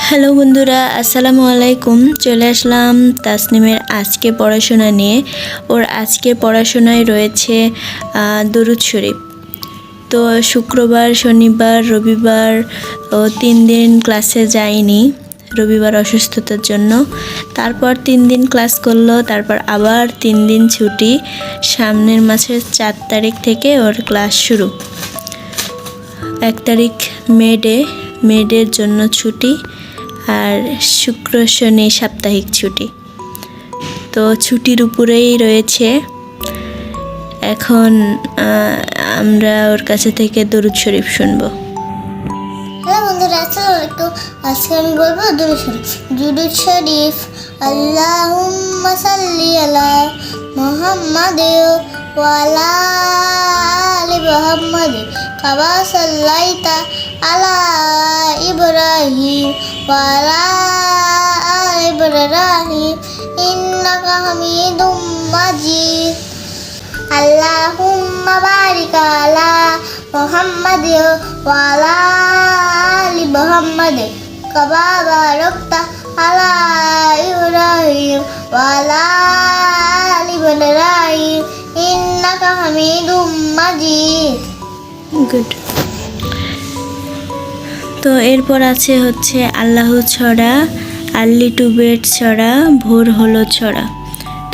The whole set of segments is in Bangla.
হ্যালো বন্ধুরা, আসসালামু আলাইকুম। চলে আসলাম তাসনিমের আজকে পড়াশোনা নিয়ে। ওর আজকে পড়াশোনায় রয়েছে দরুদ শরীফ। তো শুক্রবার, শনিবার, রবিবার ও 3 দিন ক্লাসে যায়নি, রবিবার অসুস্থতার জন্য। তারপর 3 দিন ক্লাস করলো, তারপর আবার 3 দিন ছুটি। সামনের মাসের 4 তারিখ থেকে ওর ক্লাস শুরু। 1 তারিখ মেডের জন্য ছুটি, আর শুক্র শনি সাপ্তাহিক ছুটি। তো ছুটির উপরেই রয়েছে। এখন আমরা ওর কাছে থেকে দরুদ শরীফ শুনবো। হ্যালো বন্ধুরা, আসসালামু আলাইকুম। আজকে আমি বলবো দরুদ শরীফ। দরুদ শরীফ। আল্লাহুম্মা সাল্লি আলা মুহাম্মাদ ওয়া আলা আলি মুহাম্মাদ কামা সাল্লাইতা আলা ইব্রাহিম ওয়া আলা আলি ইব্রাহিম ইন্নাকা হামিদুম মাজিদ। আল্লাহুম্মা বারিক আলা মুহাম্মাদ ওয়া আলা আলি মুহাম্মাদ কামা বারাকতা আলা ইব্রাহিম ওয়া আলা আলি ইব্রাহিম ইন্নাকা হামিদুম মাজিদ। গুড। তো এরপর আছে হচ্ছে আল্লাহ ছড়া, আর্লি টু বেড ছড়া, ভোর হলো ছড়া।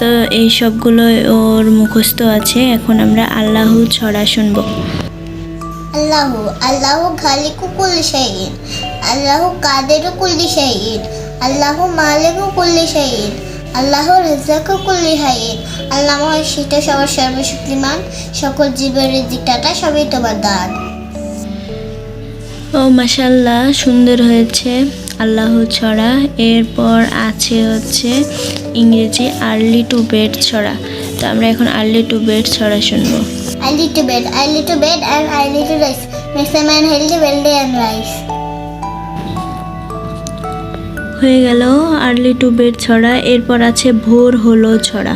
তো এই সবগুলো ওর মুখস্থ আছে। এখন আমরা আল্লাহ ছড়া শুনবো। আল্লাহু আল্লাহু খালিকু কুল্লি শাইইন, আল্লাহু কাদিরু কুল্লি শাইইন, আল্লাহু মালিকু কুল্লি শাইইন, আল্লাহু রাজ্জাকু কুল্লি হাইইন। আল্লাহ মহাশিষ্ট, সবার সর্বশক্তিমান, সকল জীবের রিজিকটা সবই তোমার দান। ও মাশাআল্লাহ, সুন্দর হয়েছে আল্লাহ ছড়া। এরপর আছে হচ্ছে ইংরেজি আর্লি টু বেড ছড়া। তো আমরা এখন আর্লি টু বেড ছড়া শুনবো। I need to bed and I need to rise. Makes a man healthy, wealthy and wise. হয়ে গেল আর্লি টু বেড ছড়া। এরপর আছে ভোর হলো ছড়া।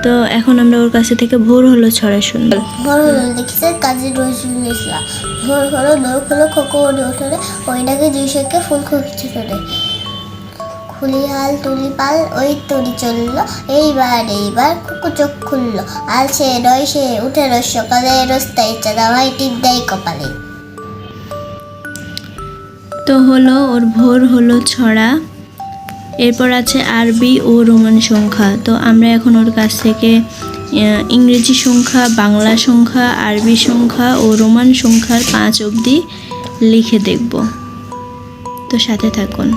তো এখন আমরা ওর কাছে থেকে ভোর হলো ছড়া শুনবো। ভোর হলো লিখেছে কাজী নজরুল ইসলাম। ভোর হলো দৌড় হলো খোকো ওঠে, ওই ডাকে দুই শেখে ফুল খুঁজছে করে। খুলি হাল তুলি পাল ওই তরি চললো, এইবার কুকু চোখ খুললো। আর সে রয় সে উঠে রোজ সকালে, রোজটাই চাঁদা ভাই টিপ দেয় কপালে। তো হলো ওর ভোর হলো ছড়া। এরপর আছে আরবি ও রোমান সংখ্যা। তো আমরা এখন ওর কাছ থেকে ইংরেজি সংখ্যা, বাংলা সংখ্যা, আরবি সংখ্যা ও রোমান সংখ্যার 5 অবধি লিখে দেখব। তো সাথে থাকুন।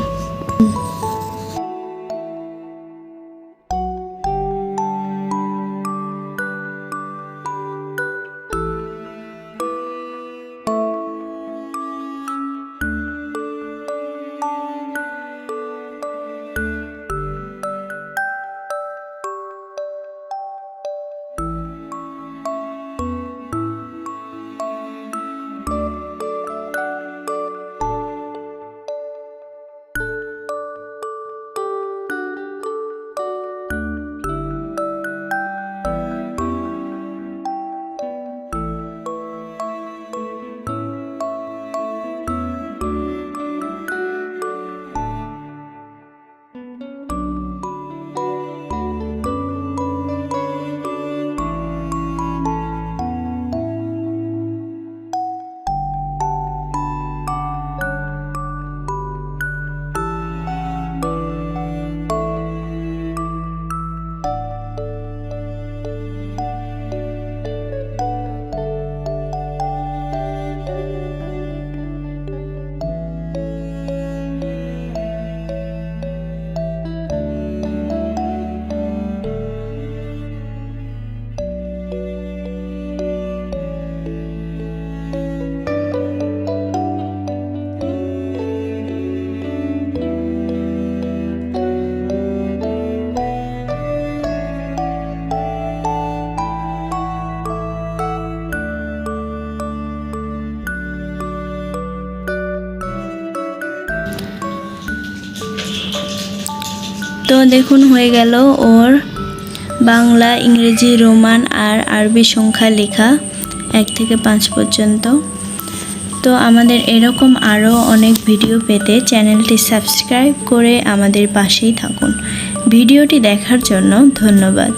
তো দেখুন হয়ে গেল ওর বাংলা, ইংরেজি, রোমান আর আরবি সংখ্যা লেখা 1 থেকে 5 পর্যন্ত। তো আমাদের এরকম আরও অনেক ভিডিও পেতে চ্যানেলটি সাবস্ক্রাইব করে আমাদের পাশেই থাকুন। ভিডিওটি দেখার জন্য ধন্যবাদ।